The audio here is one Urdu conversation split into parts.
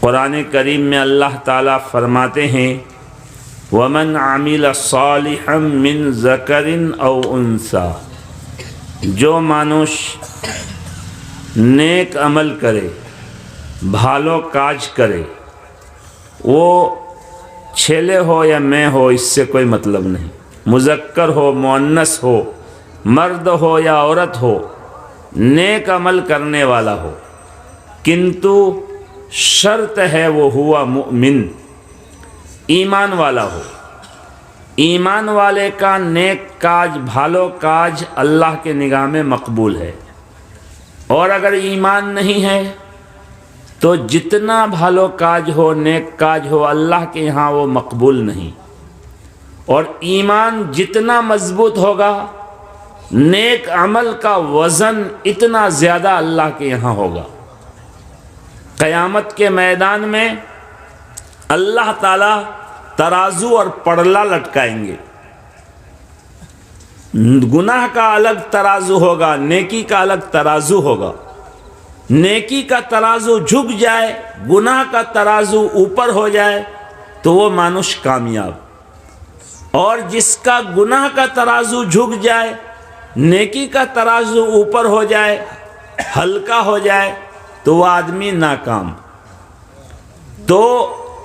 قرآن کریم میں اللہ تعالیٰ فرماتے ہیں وَمَنْ عَمِلَ صَالِحًا مِّن ذَكَرٍ أَوْ أُنثَىٰ، جو مانوش نیک عمل کرے، بھالو کاج کرے، وہ چھیلے ہو یا میں ہو، اس سے کوئی مطلب نہیں، مذکر ہو مؤنث ہو، مرد ہو یا عورت ہو، نیک عمل کرنے والا ہو، کنتو شرط ہے وہ ہوا مؤمن، ایمان والا ہو۔ ایمان والے کا نیک کاج، بھالو کاج اللہ کے نگاہ میں مقبول ہے، اور اگر ایمان نہیں ہے تو جتنا بھالو کاج ہو، نیک کاج ہو، اللہ کے یہاں وہ مقبول نہیں۔ اور ایمان جتنا مضبوط ہوگا، نیک عمل کا وزن اتنا زیادہ اللہ کے یہاں ہوگا۔ قیامت کے میدان میں اللہ تعالیٰ ترازو اور پڑلا لٹکائیں گے، گناہ کا الگ ترازو ہوگا، نیکی کا الگ ترازو ہوگا۔ نیکی کا ترازو جھک جائے، گناہ کا ترازو اوپر ہو جائے تو وہ مانوش کامیاب، اور جس کا گناہ کا ترازو جھک جائے، نیکی کا ترازو اوپر ہو جائے، ہلکا ہو جائے تو وہ آدمی ناکام۔ تو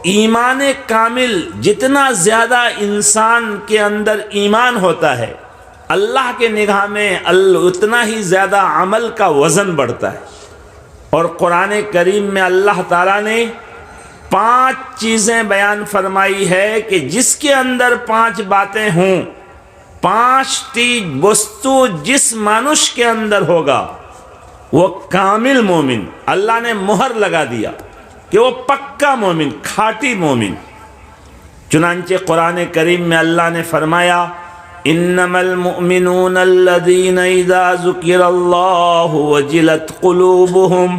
ایمان کامل، جتنا زیادہ انسان کے اندر ایمان ہوتا ہے، اللہ کے نگاہ میں اتنا ہی زیادہ عمل کا وزن بڑھتا ہے۔ اور قرآن کریم میں اللہ تعالیٰ نے 5 چیزیں بیان فرمائی ہے کہ جس کے اندر 5 باتیں ہوں، 5 وستو جس مانوش کے اندر ہوگا وہ کامل مومن، اللہ نے مہر لگا دیا کہ وہ پکا مومن، کھاٹی مومن۔ چنانچہ قرآن کریم میں اللہ نے فرمایا انما المؤمنون الذين اذا ذكر الله وجلت قلوبهم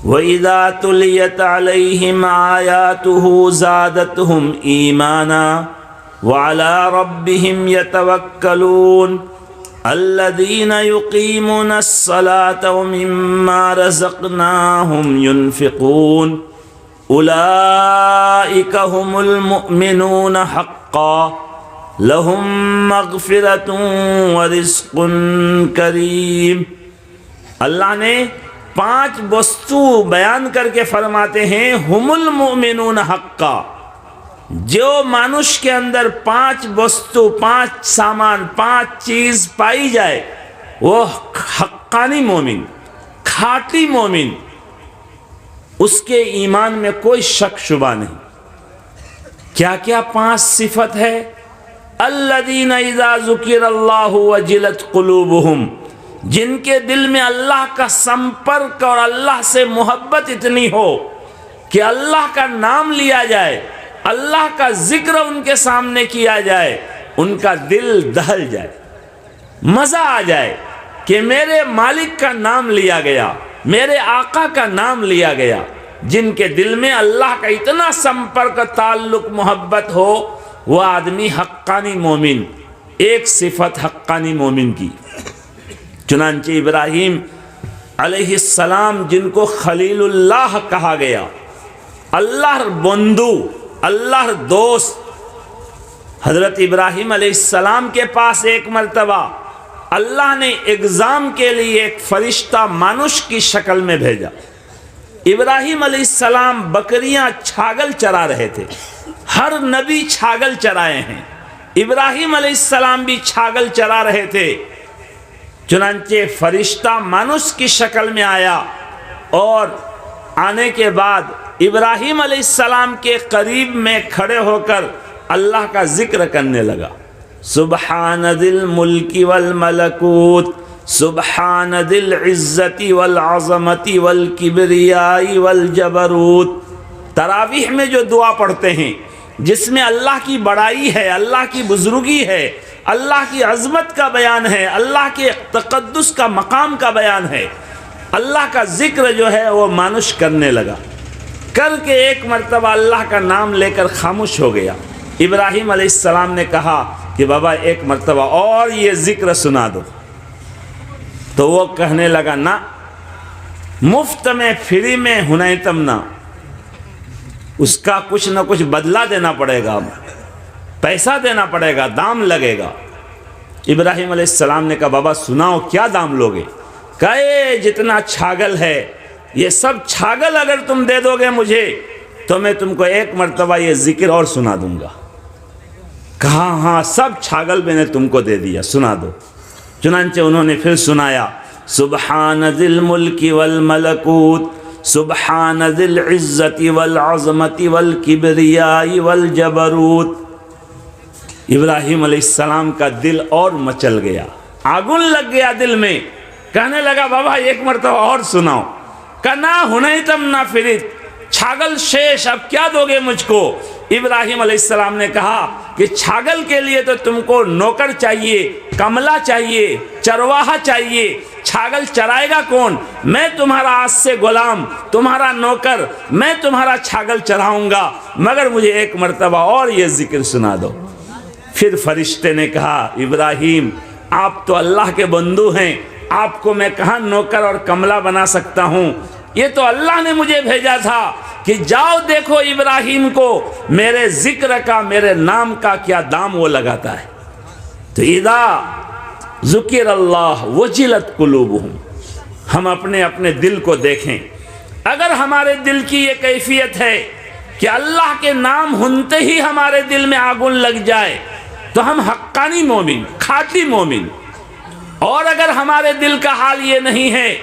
واذا تليت عليهم آياته زادتهم ايمانا وعلى ربهم يتوكلون الذين يقيمون الصلاة ومما رزقناهم ينفقون اولئك هم المؤمنون حقا لہم مغفرۃ ورزق کریم۔ اللہ نے 5 وستو بیان کر کے فرماتے ہیں ہم المؤمنون حقا، جو مانوش کے اندر 5 وستو، 5 سامان، 5 چیز پائی جائے وہ حقانی مومن، کھاٹی مومن، اس کے ایمان میں کوئی شک شبہ نہیں۔ کیا کیا 5 صفت ہے؟ الذین اذا ذکر اللہ وجلت قلوبہم، جن کے دل میں اللہ کا سمپرک اور اللہ سے محبت اتنی ہو کہ اللہ کا نام لیا جائے، اللہ کا ذکر ان کے سامنے کیا جائے، ان کا دل دہل جائے، مزہ آ جائے کہ میرے مالک کا نام لیا گیا، میرے آقا کا نام لیا گیا۔ جن کے دل میں اللہ کا اتنا سمپرک، تعلق، محبت ہو، وہ آدمی حقانی مومن۔ ایک صفت حقانی مومن کی۔ چنانچہ ابراہیم علیہ السلام، جن کو خلیل اللہ کہا گیا، اللہ بندو، اللہ دوست، حضرت ابراہیم علیہ السلام کے پاس ایک مرتبہ اللہ نے ایگزام کے لیے ایک فرشتہ مانوش کی شکل میں بھیجا۔ ابراہیم علیہ السلام بکریاں، چھاگل چرا رہے تھے۔ ہر نبی چھاگل چرائے ہیں، ابراہیم علیہ السلام بھی چھاگل چرا رہے تھے۔ چنانچہ فرشتہ مانوس کی شکل میں آیا، اور آنے کے بعد ابراہیم علیہ السلام کے قریب میں کھڑے ہو کر اللہ کا ذکر کرنے لگا۔ سبحان ذی الملک والملکوت، سبحان ذی العزت والعظمت والکبریاء والجبروت۔ تراویح میں جو دعا پڑھتے ہیں، جس میں اللہ کی بڑائی ہے، اللہ کی بزرگی ہے، اللہ کی عظمت کا بیان ہے، اللہ کے تقدس کا مقام کا بیان ہے، اللہ کا ذکر جو ہے وہ مانوش کرنے لگا، کر کے ایک مرتبہ اللہ کا نام لے کر خاموش ہو گیا۔ ابراہیم علیہ السلام نے کہا کہ بابا ایک مرتبہ اور یہ ذکر سنا دو۔ تو وہ کہنے لگا، نہ، مفت میں، فری میں ہنیتم نہ، اس کا کچھ نہ کچھ بدلہ دینا پڑے گا، پیسہ دینا پڑے گا، دام لگے گا۔ ابراہیم علیہ السلام نے کہا بابا سناؤ کیا دام لوگے؟ کہا اے جتنا چھاگل ہے یہ سب چھاگل اگر تم دے دو گے مجھے تو میں تم کو ایک مرتبہ یہ ذکر اور سنا دوں گا۔ کہا ہاں سب چھاگل میں نے تم کو دے دیا، سنا دو۔ چنانچہ انہوں نے پھر سنایا سبحان ذی الملک والملکوت سبحان ذی العزت والعظمت والکبریاء والجبروت۔ ابراہیم علیہ السلام کا دل اور مچل گیا، آگن لگ گیا دل میں، کہنے لگا بابا ایک مرتبہ اور سناؤ۔ کہ نہ ہنیتم نہ فرت، چھاگل شیش اب کیا دو گے مجھ کو؟ ابراہیم علیہ السلام نے کہا کہ چھاگل کے لیے تو تم کو نوکر چاہیے، کملا چاہیے، چرواہا چاہیے، چھاگل چرائے گا کون؟ میں تمہارا آج سے غلام، تمہارا نوکر، میں تمہارا چھاگل چراؤں گا، مگر مجھے ایک مرتبہ اور یہ ذکر سنا دو۔ پھر فرشتے نے کہا ابراہیم آپ تو اللہ کے بندو ہیں، آپ کو میں کہاں نوکر اور کملا بنا سکتا ہوں؟ یہ تو اللہ نے مجھے بھیجا تھا کہ جاؤ دیکھو ابراہیم کو میرے ذکر کا، میرے نام کا کیا دام وہ لگاتا ہے۔ تو اذا ذکر اللہ وجلت قلوبہم، ہم اپنے اپنے دل کو دیکھیں، اگر ہمارے دل کی یہ کیفیت ہے کہ اللہ کے نام ہنتے ہی ہمارے دل میں آگن لگ جائے تو ہم حقانی مومن، کھاٹی مومن۔ اور اگر ہمارے دل کا حال یہ نہیں ہے،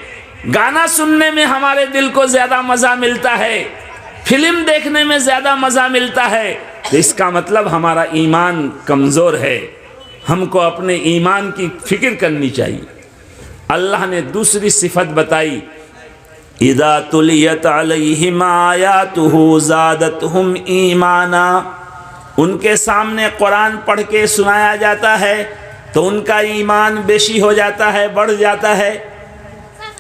گانا سننے میں ہمارے دل کو زیادہ مزہ ملتا ہے، فلم دیکھنے میں زیادہ مزہ ملتا ہے، تو اس کا مطلب ہمارا ایمان کمزور ہے، ہم کو اپنے ایمان کی فکر کرنی چاہیے۔ اللہ نے دوسری صفت بتائی اذا تلیت علیہم آیاتہ زادتہم ایمانا، ان کے سامنے قرآن پڑھ کے سنایا جاتا ہے تو ان کا ایمان بیشی ہو جاتا ہے، بڑھ جاتا ہے۔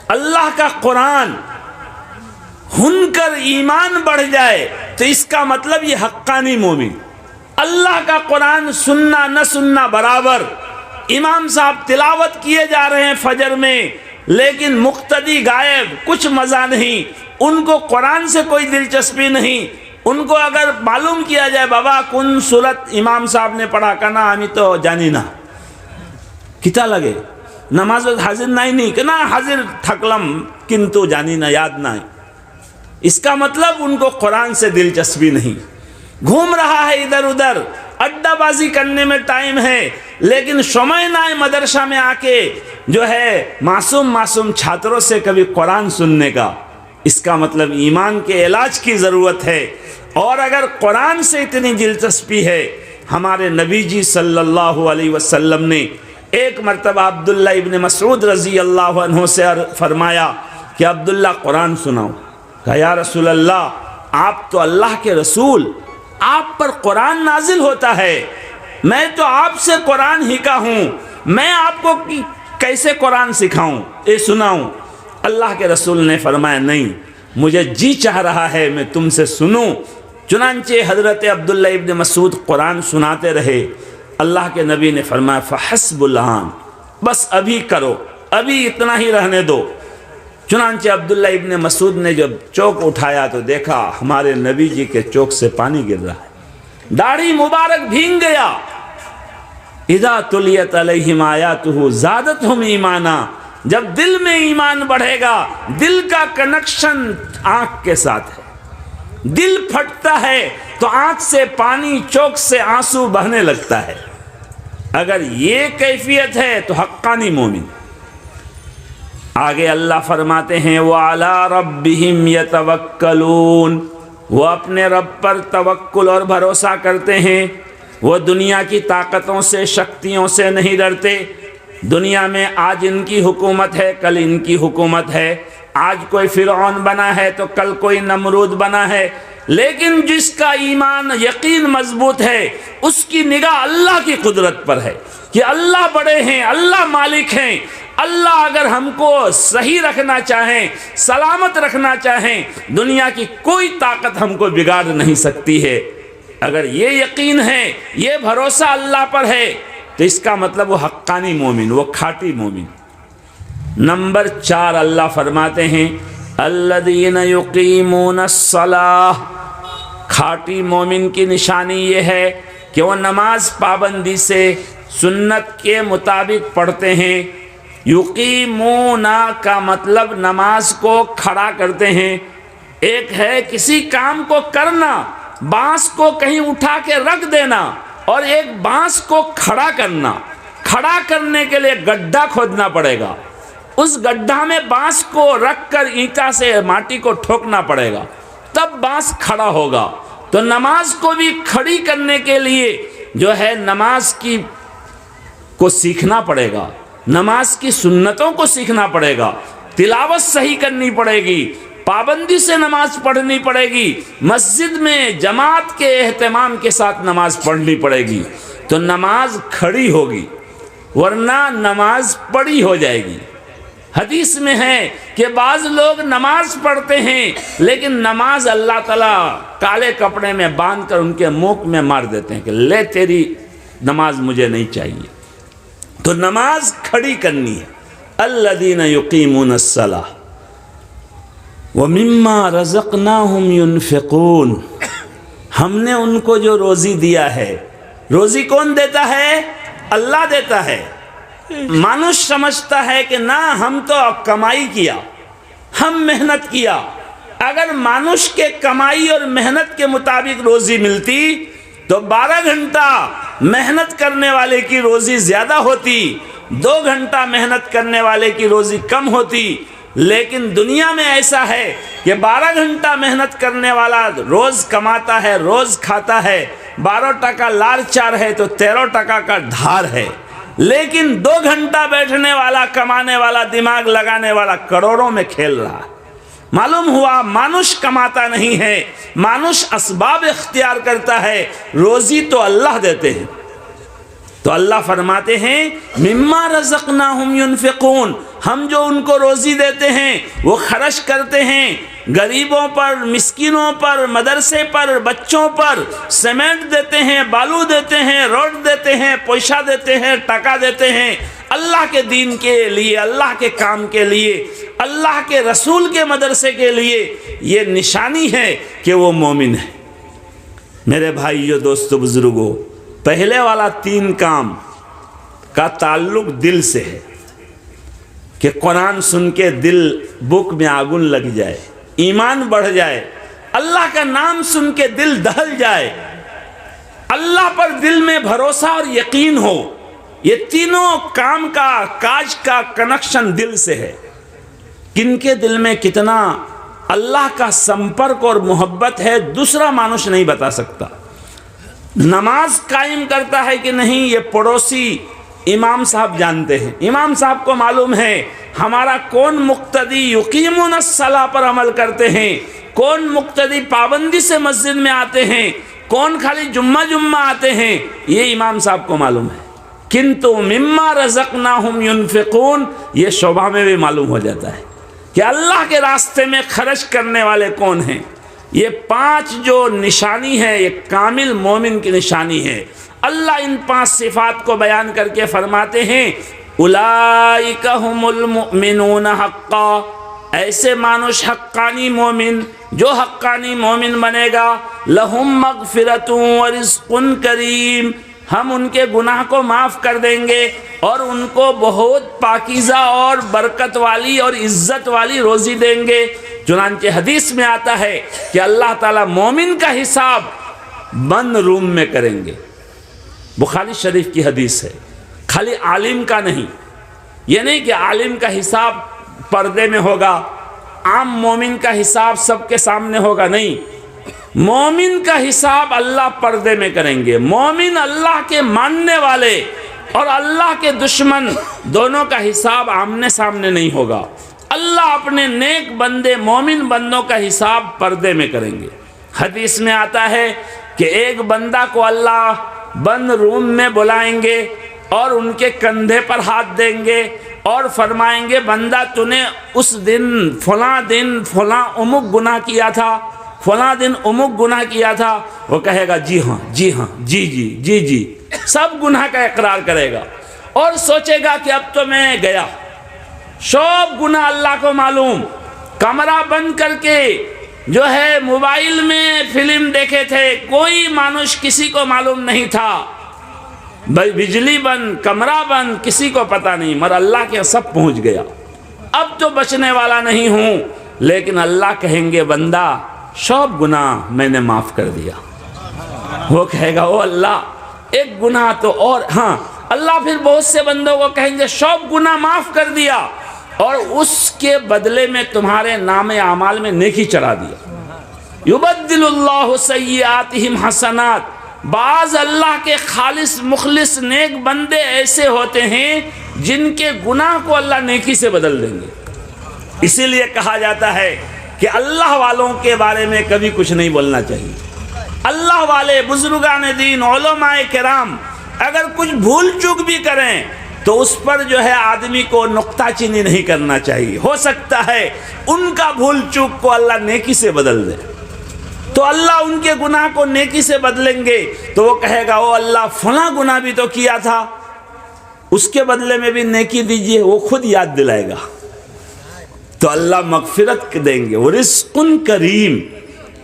اللہ کا قرآن ہن کر ایمان بڑھ جائے تو اس کا مطلب یہ حقانی مومن۔ اللہ کا قرآن سننا نہ سننا برابر، امام صاحب تلاوت کیے جا رہے ہیں فجر میں لیکن مقتدی غائب، کچھ مزہ نہیں، ان کو قرآن سے کوئی دلچسپی نہیں۔ ان کو اگر معلوم کیا جائے بابا کن صورت امام صاحب نے پڑھا کنا ہمیں تو جانی نہ کتا لگے، نماز حاضر نہیں کنا حاضر تھکلم کنتو جانی نہ یاد نہ، اس کا مطلب ان کو قرآن سے دلچسپی نہیں، گھوم رہا ہے ادھر ادھر، اڈا بازی کرنے میں ٹائم ہے، لیکن شمع نائے مدرسہ میں آ کے جو ہے معصوم چھاتروں سے کبھی قرآن سننے کا، اس کا مطلب ایمان کے علاج کی ضرورت ہے۔ اور اگر قرآن سے اتنی دلچسپی ہے، ہمارے نبی جی صلی اللہ علیہ وسلم نے ایک مرتبہ عبداللہ ابن مسعود رضی اللہ عنہ سے فرمایا کہ عبداللہ قرآن سناؤ۔ کہا یا رسول اللہ آپ تو اللہ کے رسول، آپ پر قرآن نازل ہوتا ہے، میں تو آپ سے قرآن ہی کا ہوں، میں آپ کو کیسے قرآن سکھاؤں، سناؤں؟ اللہ کے رسول نے فرمایا نہیں، مجھے جی چاہ رہا ہے میں تم سے سنوں۔ چنانچہ حضرت عبداللہ ابن مسعود قرآن سناتے رہے، اللہ کے نبی نے فرمایا فحسب الآن، بس ابھی کرو، ابھی اتنا ہی رہنے دو۔ چنانچہ عبداللہ ابن مسعود نے جب چوک اٹھایا تو دیکھا ہمارے نبی جی کے چوک سے پانی گر رہا ہے، داڑھی مبارک بھیگ گیا۔ اذا تلیت علیہم آیاتہ زادتہم ایمانا، جب دل میں ایمان بڑھے گا، دل کا کنیکشن آنکھ کے ساتھ ہے، دل پھٹتا ہے تو آنکھ سے پانی، چوک سے آنسو بہنے لگتا ہے۔ اگر یہ کیفیت ہے تو حقانی مومن۔ آگے اللہ فرماتے ہیں وَعَلَىٰ رَبِّهِمْ يَتَوَكَّلُونَ، وہ اپنے رب پر توکل اور بھروسہ کرتے ہیں، وہ دنیا کی طاقتوں سے، شکتیوں سے نہیں ڈرتے۔ دنیا میں آج ان کی حکومت ہے، کل ان کی حکومت ہے، آج کوئی فرعون بنا ہے تو کل کوئی نمرود بنا ہے، لیکن جس کا ایمان یقین مضبوط ہے اس کی نگاہ اللہ کی قدرت پر ہے کہ اللہ بڑے ہیں، اللہ مالک ہیں، اللہ اگر ہم کو صحیح رکھنا چاہیں، سلامت رکھنا چاہیں، دنیا کی کوئی طاقت ہم کو بگاڑ نہیں سکتی ہے۔ اگر یہ یقین ہے، یہ بھروسہ اللہ پر ہے تو اس کا مطلب وہ حقانی مومن، وہ کھاٹی مومن۔ نمبر 4 اللہ فرماتے ہیں الذین یقیمون الصلاۃ، کھاٹی مومن کی نشانی یہ ہے کہ وہ نماز پابندی سے سنت کے مطابق پڑھتے ہیں۔ یقیمونا کا مطلب نماز کو کھڑا کرتے ہیں۔ ایک ہے کسی کام کو کرنا، بانس کو کہیں اٹھا کے رکھ دینا، اور ایک بانس کو کھڑا کرنا۔ کھڑا کرنے کے لیے گڈھا کھودنا پڑے گا، اس گڈھا میں بانس کو رکھ کر اینٹا سے ماٹی کو ٹھوکنا پڑے گا، تب بانس کھڑا ہوگا۔ تو نماز کو بھی کھڑی کرنے کے لیے جو ہے نماز کو سیکھنا پڑے گا، نماز کی سنتوں کو سیکھنا پڑے گا، تلاوت صحیح کرنی پڑے گی، پابندی سے نماز پڑھنی پڑے گی، مسجد میں جماعت کے اہتمام کے ساتھ نماز پڑھنی پڑے گی، تو نماز کھڑی ہوگی، ورنہ نماز پڑھی ہو جائے گی۔ حدیث میں ہے کہ بعض لوگ نماز پڑھتے ہیں لیکن نماز اللہ تعالیٰ کالے کپڑے میں باندھ کر ان کے منہ میں مار دیتے ہیں کہ لے تیری نماز مجھے نہیں چاہیے۔ تو نماز کھڑی کرنی ہے۔ الذین یقیمون الصلاۃ ومما رزقناہم ینفقون، ہم نے ان کو جو روزی دیا ہے، روزی کون دیتا ہے؟ اللہ دیتا ہے۔ مانوس سمجھتا ہے کہ نہ ہم تو کمائی کیا، ہم محنت کیا۔ اگر مانوس کے کمائی اور محنت کے مطابق روزی ملتی تو 12 گھنٹہ محنت کرنے والے کی روزی زیادہ ہوتی، 2 گھنٹہ محنت کرنے والے کی روزی کم ہوتی۔ لیکن دنیا میں ایسا ہے کہ 12 گھنٹہ محنت کرنے والا روز کماتا ہے، روز کھاتا ہے، 12 ٹکا لال چار ہے تو 13 ٹکا کا دھار ہے۔ لیکن 2 گھنٹہ بیٹھنے والا، کمانے والا، دماغ لگانے والا کروڑوں میں کھیل رہا ہے۔ معلوم ہوا مانوس کماتا نہیں ہے، مانوس اسباب اختیار کرتا ہے، روزی تو اللہ دیتے ہیں۔ تو اللہ فرماتے ہیں مما رزقناہم ینفقون، ہم جو ان کو روزی دیتے ہیں وہ خرچ کرتے ہیں غریبوں پر، مسکینوں پر، مدرسے پر، بچوں پر، سیمنٹ دیتے ہیں، بالو دیتے ہیں، روڈ دیتے ہیں، پیسہ دیتے ہیں، ٹکا دیتے ہیں، اللہ کے دین کے لیے، اللہ کے کام کے لیے، اللہ کے رسول کے مدرسے کے لیے۔ یہ نشانی ہے کہ وہ مومن ہے۔ میرے بھائیو، دوستو، بزرگوں، پہلے والا 3 کام کا تعلق دل سے ہے کہ قرآن سن کے دل بک میں آگن لگ جائے، ایمان بڑھ جائے، اللہ کا نام سن کے دل دہل جائے، اللہ پر دل میں بھروسہ اور یقین ہو۔ یہ تینوں کام کا، کاج کا کنیکشن دل سے ہے۔ کن کے دل میں کتنا اللہ کا سمپرک اور محبت ہے دوسرا مانوس نہیں بتا سکتا۔ نماز قائم کرتا ہے کہ نہیں یہ پڑوسی امام صاحب جانتے ہیں۔ امام صاحب کو معلوم ہے ہمارا کون مقتدی یقیمون الصلاۃ پر عمل کرتے ہیں، کون مقتدی پابندی سے مسجد میں آتے ہیں، کون خالی جمعہ آتے ہیں، یہ امام صاحب کو معلوم ہے۔ کنتو مما رزقناہم ینفقون، یہ شعبہ میں بھی معلوم ہو جاتا ہے کہ اللہ کے راستے میں خرچ کرنے والے کون ہیں۔ یہ 5 جو نشانی ہے، یہ کامل مومن کی نشانی ہے۔ اللہ ان 5 صفات کو بیان کر کے فرماتے ہیں اولئک ھم المؤمنون حقا، ایسے مانوس حقانی مومن، جو حقانی مومن بنے گا، لہم مغفرۃ ورزق کریم، ہم ان کے گناہ کو معاف کر دیں گے اور ان کو بہت پاکیزہ اور برکت والی اور عزت والی روزی دیں گے۔ چنانچہ حدیث میں آتا ہے کہ اللہ تعالیٰ مومن کا حساب بند روم میں کریں گے۔ بخاری شریف کی حدیث ہے، خالی عالم کا نہیں، یہ نہیں کہ عالم کا حساب پردے میں ہوگا، عام مومن کا حساب سب کے سامنے ہوگا، نہیں، مومن کا حساب اللہ پردے میں کریں گے۔ مومن اللہ کے ماننے والے اور اللہ کے دشمن دونوں کا حساب آمنے سامنے نہیں ہوگا۔ اللہ اپنے نیک بندے، مومن بندوں کا حساب پردے میں کریں گے۔ حدیث میں آتا ہے کہ ایک بندہ کو اللہ بند روم میں بلائیں گے اور ان کے کندھے پر ہاتھ دیں گے اور فرمائیں گے بندہ تو نے اس دن فلاں امک گناہ کیا تھا، فلاں دن امک گناہ کیا تھا۔ وہ کہے گا جی ہاں، جی ہاں، جی جی جی جی، سب گناہ کا اقرار کرے گا اور سوچے گا کہ اب تو میں گیا، سب گناہ اللہ کو معلوم۔ کمرہ بند کر کے جو ہے موبائل میں فلم دیکھے تھے، کوئی مانوش کسی کو معلوم نہیں تھا، بجلی بند، کمرہ بند، کسی کو پتہ نہیں، مگر اللہ کے سب پہنچ گیا، اب تو بچنے والا نہیں ہوں۔ لیکن اللہ کہیں گے بندہ سب گناہ میں نے معاف کر دیا۔ وہ کہے گا او اللہ ایک گناہ تو اور، ہاں اللہ پھر بہت سے بندوں کو کہیں گے سب گناہ معاف کر دیا اور اس کے بدلے میں تمہارے نام اعمال میں نیکی چڑھا دیا۔ یبدل اللہ سیئاتہم حسنات، بعض اللہ کے خالص مخلص نیک بندے ایسے ہوتے ہیں جن کے گناہ کو اللہ نیکی سے بدل دیں گے۔ اسی لیے کہا جاتا ہے کہ اللہ والوں کے بارے میں کبھی کچھ نہیں بولنا چاہیے۔ اللہ والے بزرگان دین علماء کرام اگر کچھ بھول چوک بھی کریں تو اس پر جو ہے آدمی کو نقطہ چینی نہیں کرنا چاہیے، ہو سکتا ہے ان کا بھول چوک کو اللہ نیکی سے بدل دے، تو اللہ ان کے گناہ کو نیکی سے بدلیں گے تو وہ کہے گا او اللہ فلاں گناہ بھی تو کیا تھا، اس کے بدلے میں بھی نیکی دیجئے، وہ خود یاد دلائے گا، تو اللہ مغفرت دیں گے، ورزق کریم،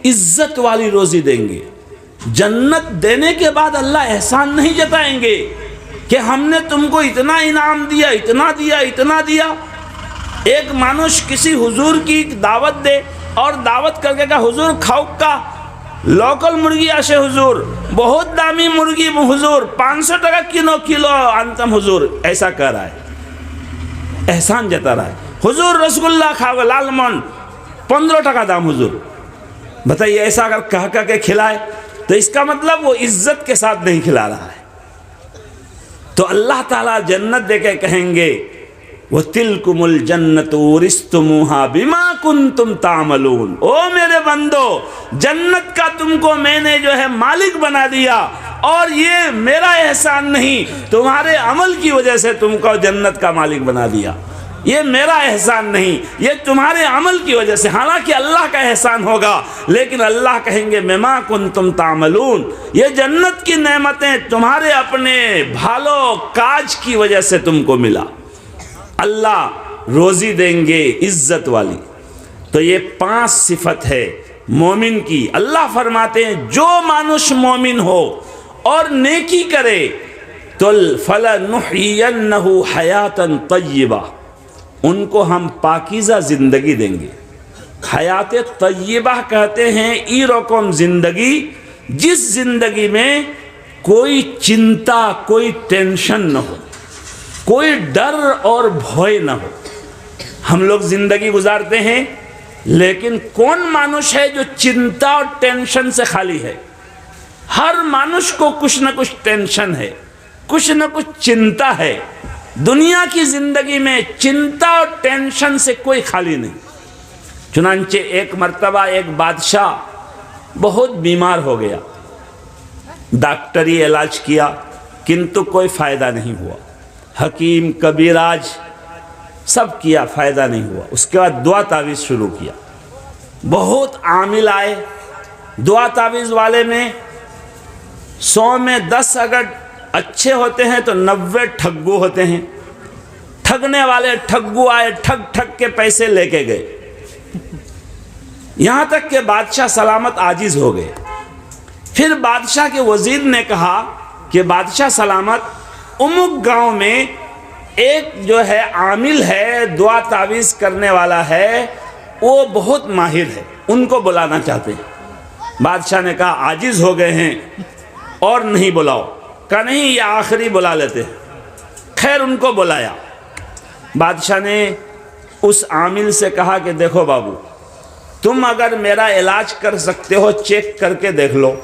عزت والی روزی دیں گے۔ جنت دینے کے بعد اللہ احسان نہیں جتائیں گے کہ ہم نے تم کو اتنا انعام دیا، اتنا دیا، اتنا دیا۔ ایک مانوش کسی حضور کی دعوت دے اور دعوت کر کے کہا حضور کھاؤ کا لوکل مرغی آشے حضور، بہت دامی مرغی حضور، 500 ٹکا کلو انتم حضور، ایسا کر رہا ہے، احسان جتا رہا ہے۔ حضور رسگلہ کھاؤ گا لال من 15 ٹکا دام حضور، بتائیے ایسا اگر کہہ کے کھلائے تو اس کا مطلب وہ عزت کے ساتھ نہیں کھلا رہا ہے۔ تو اللہ تعالیٰ جنت دے کے کہیں گے وَتِلْكُمُ الْجَنَّةُ وُرِثْتُمُوهَا بِمَا كُنْتُمْ تَعْمَلُونَ، او میرے بندو جنت کا تم کو میں نے جو ہے مالک بنا دیا، اور یہ میرا احسان نہیں، تمہارے عمل کی وجہ سے تم کو جنت کا مالک بنا دیا، یہ میرا احسان نہیں، یہ تمہارے عمل کی وجہ سے، حالانکہ اللہ کا احسان ہوگا لیکن اللہ کہیں گے بما کنتم تعملون، یہ جنت کی نعمتیں تمہارے اپنے بھالو کاج کی وجہ سے تم کو ملا۔ اللہ روزی دیں گے عزت والی۔ تو یہ 5 صفت ہے مومن کی۔ اللہ فرماتے ہیں جو مانوش مومن ہو اور نیکی کرے تو فَلَنُحْيِيَنَّهُ حَيَاتًا طَيِّبَةً، ان کو ہم پاکیزہ زندگی دیں گے۔ حیات طیبہ کہتے ہیں ای رقم زندگی جس زندگی میں کوئی چنتا، کوئی ٹینشن نہ ہو، کوئی ڈر اور بھوئے نہ ہو۔ ہم لوگ زندگی گزارتے ہیں لیکن کون مانوش ہے جو چنتا اور ٹینشن سے خالی ہے؟ ہر مانوش کو کچھ نہ کچھ ٹینشن ہے، کچھ نہ کچھ چنتا ہے۔ دنیا کی زندگی میں چنتا اور ٹینشن سے کوئی خالی نہیں۔ چنانچہ ایک مرتبہ ایک بادشاہ بہت بیمار ہو گیا، ڈاکٹری علاج کیا کنتو کوئی فائدہ نہیں ہوا، حکیم کبیراج سب کیا فائدہ نہیں ہوا۔ اس کے بعد دعا تعویذ شروع کیا، بہت عامل آئے، دعا تعویذ والے میں 100 میں 10 اگر اچھے ہوتے ہیں تو 90 ٹھگو ہوتے ہیں۔ ٹھگنے والے ٹھگو آئے، ٹھگ ٹھگ کے پیسے لے کے گئے، یہاں تک کہ بادشاہ سلامت عاجز ہو گئے۔ پھر بادشاہ کے وزیر نے کہا کہ بادشاہ سلامت امک گاؤں میں ایک جو ہے عامل ہے، دعا تعویذ کرنے والا ہے، وہ بہت ماہر ہے، ان کو بلانا چاہتے ہیں۔ بادشاہ نے کہا عاجز ہو گئے ہیں اور نہیں بلاؤ، کہا نہیں یہ آخری بلا لیتے ہیں۔ خیر ان کو بلایا۔ بادشاہ نے اس عامل سے کہا کہ دیکھو بابو، تم اگر میرا علاج کر سکتے ہو چیک کر کے دیکھ لو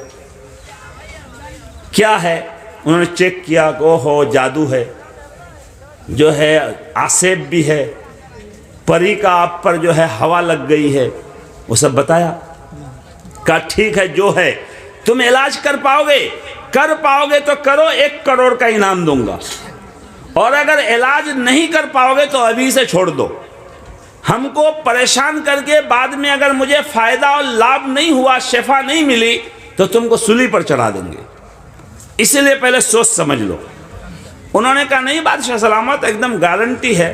کیا ہے۔ انہوں نے چیک کیا کہ اوہو جادو ہے، جو ہے آسیب بھی ہے، پری کا آپ پر جو ہے ہوا لگ گئی ہے، وہ سب بتایا۔ کہا ٹھیک ہے جو ہے تم علاج کر پاؤ گے تو کرو، 1 کروڑ کا انعام دوں گا، اور اگر علاج نہیں کر پاؤ گے تو ابھی سے چھوڑ دو، ہم کو پریشان کر کے بعد میں اگر مجھے فائدہ اور لابھ نہیں ہوا، شفا نہیں ملی تو تم کو سولی پر چڑھا دیں گے، اسی لیے پہلے سوچ سمجھ لو۔ انہوں نے کہا نہیں بادشاہ سلامت ایک دم گارنٹی ہے،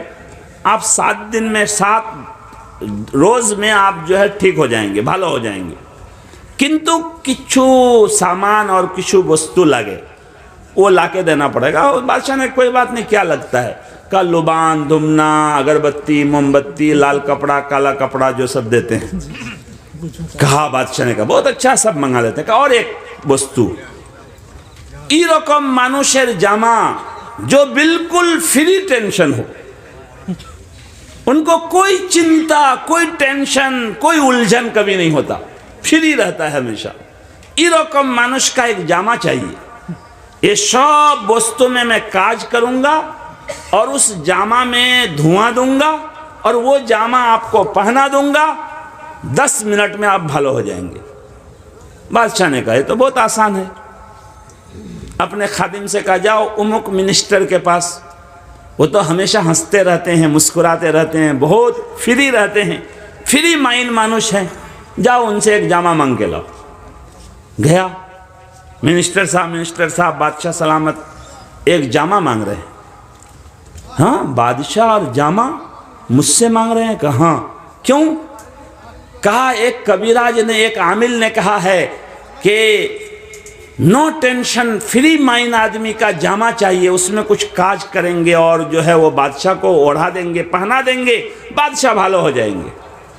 آپ 7 دن میں 7 روز میں آپ جو ہے ٹھیک ہو جائیں گے, بھالو ہو جائیں گے. کنتو کچھو سامان اور کچھو وستو لگے وہ لا کے دینا پڑے گا. بادشاہ نے کوئی بات نہیں, کیا لگتا ہے, کا لبان, دھمنا, اگربتی, موم بتی, لال کپڑا, کالا کپڑا جو سب دیتے ہیں. کہا بادشاہ نے کہا بہت اچھا, سب منگا لیتے ہیں. کہا اور ایک وستو, ای رقم مانوشر جامع جو بالکل فری ٹینشن ہو, ان کو کوئی چنتا, کوئی ٹینشن, کوئی الجھن کبھی نہیں ہوتا, فری رہتا ہے ہمیشہ. ای رقم مانوش کا ایک جامع چاہیے. یہ سب وستو میں کاج کروں گا اور اس جامع میں دھواں دوں گا اور وہ جامع آپ کو پہنا دوں گا, 10 منٹ میں آپ بھالو ہو جائیں گے. بادشاہ نے کہا یہ تو بہت آسان ہے. اپنے خادم سے کہا جاؤ امک منسٹر کے پاس, وہ تو ہمیشہ ہنستے رہتے ہیں, مسکراتے رہتے ہیں, بہت فری رہتے ہیں, فری مائنڈ مانوش ہیں, جاؤ ان سے ایک جامع مانگ کے لاؤ. گیا منسٹر صاحب بادشاہ سلامت ایک جامع مانگ رہے ہیں. ہاں بادشاہ اور جامع مجھ سے مانگ رہے ہیں؟ کہا ہاں. کیوں؟ کہا ایک کبیراج نے, ایک عامل نے کہا ہے کہ نو ٹینشن فری مائنڈ آدمی کا جامع چاہیے, اس میں کچھ کاج کریں گے اور جو ہے وہ بادشاہ کو اوڑھا دیں گے, پہنا دیں گے, بادشاہ بھالو ہو جائیں گے.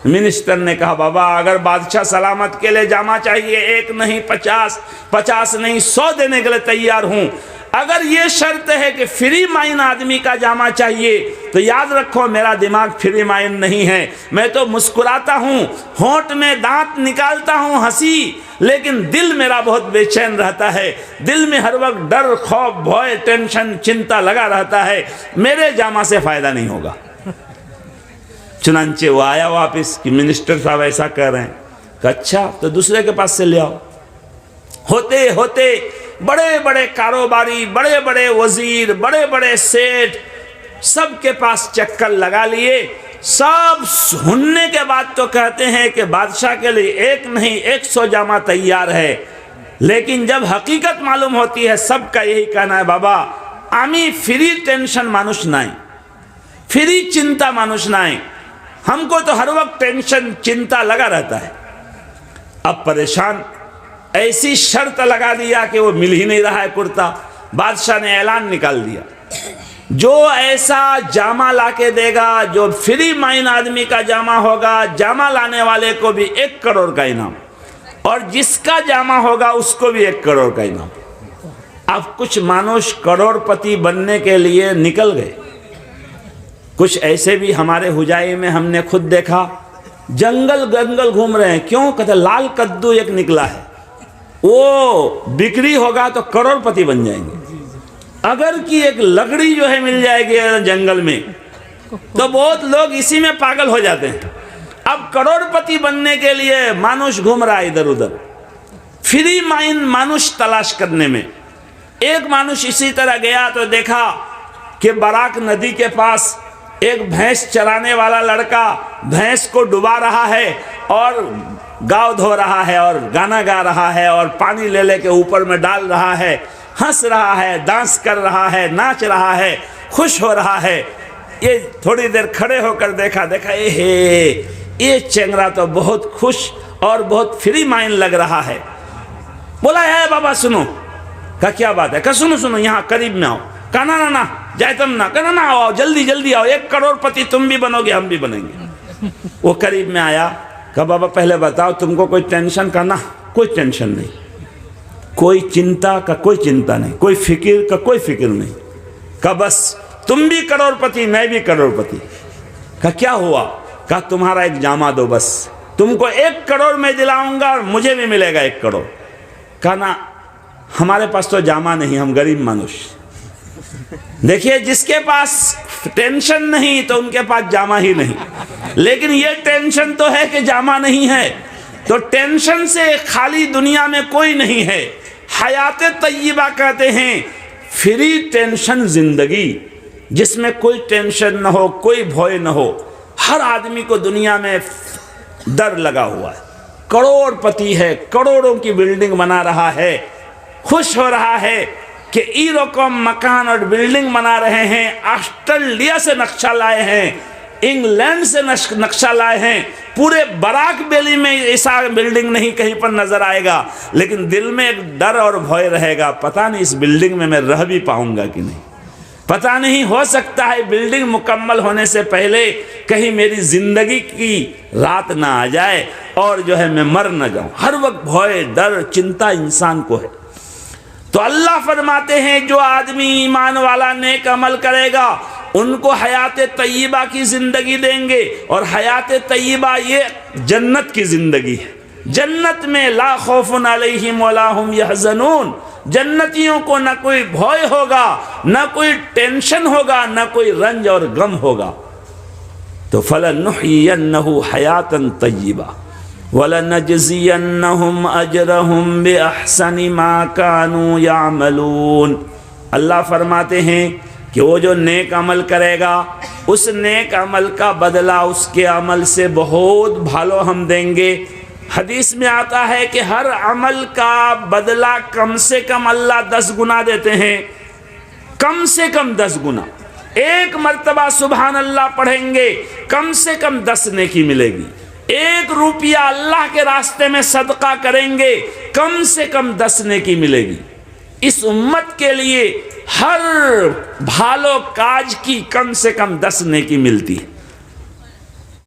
منسٹر نے کہا بابا اگر بادشاہ سلامت کے لیے جامع چاہیے, 1 نہیں 50 نہیں 100 دینے کے لیے تیار ہوں. اگر یہ شرط ہے کہ فری مائنڈ آدمی کا جامع چاہیے تو یاد رکھو میرا دماغ فری مائنڈ نہیں ہے. میں تو مسکراتا ہوں, ہونٹ میں دانت نکالتا ہوں ہنسی, لیکن دل میرا بہت بے چین رہتا ہے. دل میں ہر وقت ڈر, خوف, بھوئے, ٹینشن, چنتا لگا رہتا ہے. میرے جامع سے فائدہ نہیں ہوگا. چنانچہ وہ آیا واپس کہ منسٹر صاحب ایسا کہہ رہے ہیں. کہ اچھا تو دوسرے کے پاس سے لے آؤ. ہوتے ہوتے بڑے بڑے کاروباری, بڑے بڑے وزیر, بڑے بڑے سیٹھ سب کے پاس چکر لگا لیے. سب سننے کے بعد تو کہتے ہیں کہ بادشاہ کے لیے 1 نہیں 100 جامع تیار ہے. لیکن جب حقیقت معلوم ہوتی ہے سب کا یہی کہنا ہے بابا آمی فری ٹینشن مانوش نائیں, فری چنتا مانوش نائیں. ہم کو تو ہر وقت ٹینشن چنتا لگا رہتا ہے. اب پریشان, ایسی شرط لگا دیا کہ وہ مل ہی نہیں رہا ہے کرتا. بادشاہ نے اعلان نکال دیا جو ایسا جامع لا کے دے گا, جو فری مائنڈ آدمی کا جامع ہوگا, جامع لانے والے کو بھی 1 کروڑ کا انعام, اور جس کا جامع ہوگا اس کو بھی 1 کروڑ کا انعام. اب کچھ مانوش کروڑ پتی بننے کے لیے نکل گئے. کچھ ایسے بھی ہمارے حجائی میں ہم نے خود دیکھا, جنگل گھوم رہے ہیں. کیوں؟ کہتے لال کدو ایک نکلا ہے, وہ بکری ہوگا تو کروڑ پتی بن جائیں گے. اگر کی ایک لکڑی جو ہے مل جائے گی جنگل میں تو بہت لوگ اسی میں پاگل ہو جاتے ہیں. اب کروڑ پتی بننے کے لیے مانوش گھوم رہا ہے ادھر ادھر, فری مائنڈ مانوش تلاش کرنے میں. ایک مانوش اسی طرح گیا تو دیکھا کہ براک ندی کے پاس ایک بھینس چرانے والا لڑکا بھینس کو ڈبا رہا ہے اور گاؤ دھو رہا ہے اور گانا گا رہا ہے اور پانی لے لے کے اوپر میں ڈال رہا ہے, ہنس رہا ہے, ڈانس کر رہا ہے, ناچ رہا ہے, خوش ہو رہا ہے. یہ تھوڑی دیر کھڑے ہو کر دیکھا یہ چنگرا تو بہت خوش اور بہت فری مائنڈ لگ رہا ہے. بولا ہے بابا سنو. کہا کیا بات ہے؟ کہا سنو یہاں قریب میں آؤ. کہا نا جائے تم نہ, کہا نا آؤ جلدی آؤ, 1 کروڑ پتی تم بھی بنو گے, ہم بھی بنیں گے. وہ قریب میں آیا. کہا بابا پہلے بتاؤ تم کو کوئی ٹینشن؟ کا نا کوئی ٹینشن نہیں, کوئی چنتا کا کوئی چنتا نہیں, کوئی فکر کا کوئی فکر نہیں. کہا بس تم بھی کروڑ پتی میں بھی کروڑ پتی. کہا کیا ہوا؟ کہا تمہارا ایک جامع دو, بس تم کو 1 کروڑ میں دلاؤں گا اور مجھے بھی ملے گا 1 کروڑ. کہا نا ہمارے پاس تو جامع نہیں, ہم غریب مانوش. دیکھیے جس کے پاس ٹینشن نہیں تو ان کے پاس جامع ہی نہیں, لیکن یہ ٹینشن تو ہے کہ جامع نہیں ہے. تو ٹینشن سے خالی دنیا میں کوئی نہیں ہے. حیات طیبہ کہتے ہیں فری ٹینشن زندگی, جس میں کوئی ٹینشن نہ ہو, کوئی بھوئے نہ ہو. ہر آدمی کو دنیا میں ڈر لگا ہوا ہے. کروڑ پتی ہے, کروڑوں کی بلڈنگ بنا رہا ہے, خوش ہو رہا ہے کہ ای رقم مکان اور بلڈنگ بنا رہے ہیں, آسٹریلیا سے نقشہ لائے ہیں, انگلینڈ سے نقشہ لائے ہیں، پورے براک بیلی میں ایسا بلڈنگ نہیں کہیں پر نظر آئے گا، لیکن دل میں ایک ڈر اور بھوئے رہے گا، پتہ نہیں اس بلڈنگ میں رہ بھی پاؤں گا کہ نہیں، پتہ نہیں، ہو سکتا ہے بلڈنگ مکمل ہونے سے پہلے کہیں میری زندگی کی رات نہ آ جائے اور جو ہے میں مر نہ جاؤں۔ ہر وقت بھوئے، ڈر، چنتا انسان کو ہے۔ تو اللہ فرماتے ہیں جو آدمی ایمان والا نیک عمل کرے گا ان کو حیات طیبہ کی زندگی دیں گے، اور حیات طیبہ یہ جنت کی زندگی ہے۔ جنت میں لا خوف علیہم ولا ہم یحزنون، جنتیوں کو نہ کوئی بھوئے ہوگا، نہ کوئی ٹینشن ہوگا، نہ کوئی رنج اور غم ہوگا۔ تو فَلَنُحْيِيَنَّهُ حَيَاةً طَيِّبَةً وَلَنَجْزِيَنَّهُمْ أَجْرَهُمْ بِأَحْسَنِ مَا كَانُوا يَعْمَلُونَ۔ اللہ فرماتے ہیں کہ وہ جو نیک عمل کرے گا اس نیک عمل کا بدلہ اس کے عمل سے بہت بھالو ہم دیں گے۔ حدیث میں آتا ہے کہ ہر عمل کا بدلہ کم سے کم اللہ 10 گنا دیتے ہیں، کم سے کم 10 گنا۔ ایک مرتبہ سبحان اللہ پڑھیں گے کم سے کم 10 نیکی ملے گی۔ 1 روپیہ اللہ کے راستے میں صدقہ کریں گے کم سے کم 10 نیکی ملے گی۔ اس امت کے لیے ہر بھالو کاج کی کم سے کم 10 نیکی ملتی ہے۔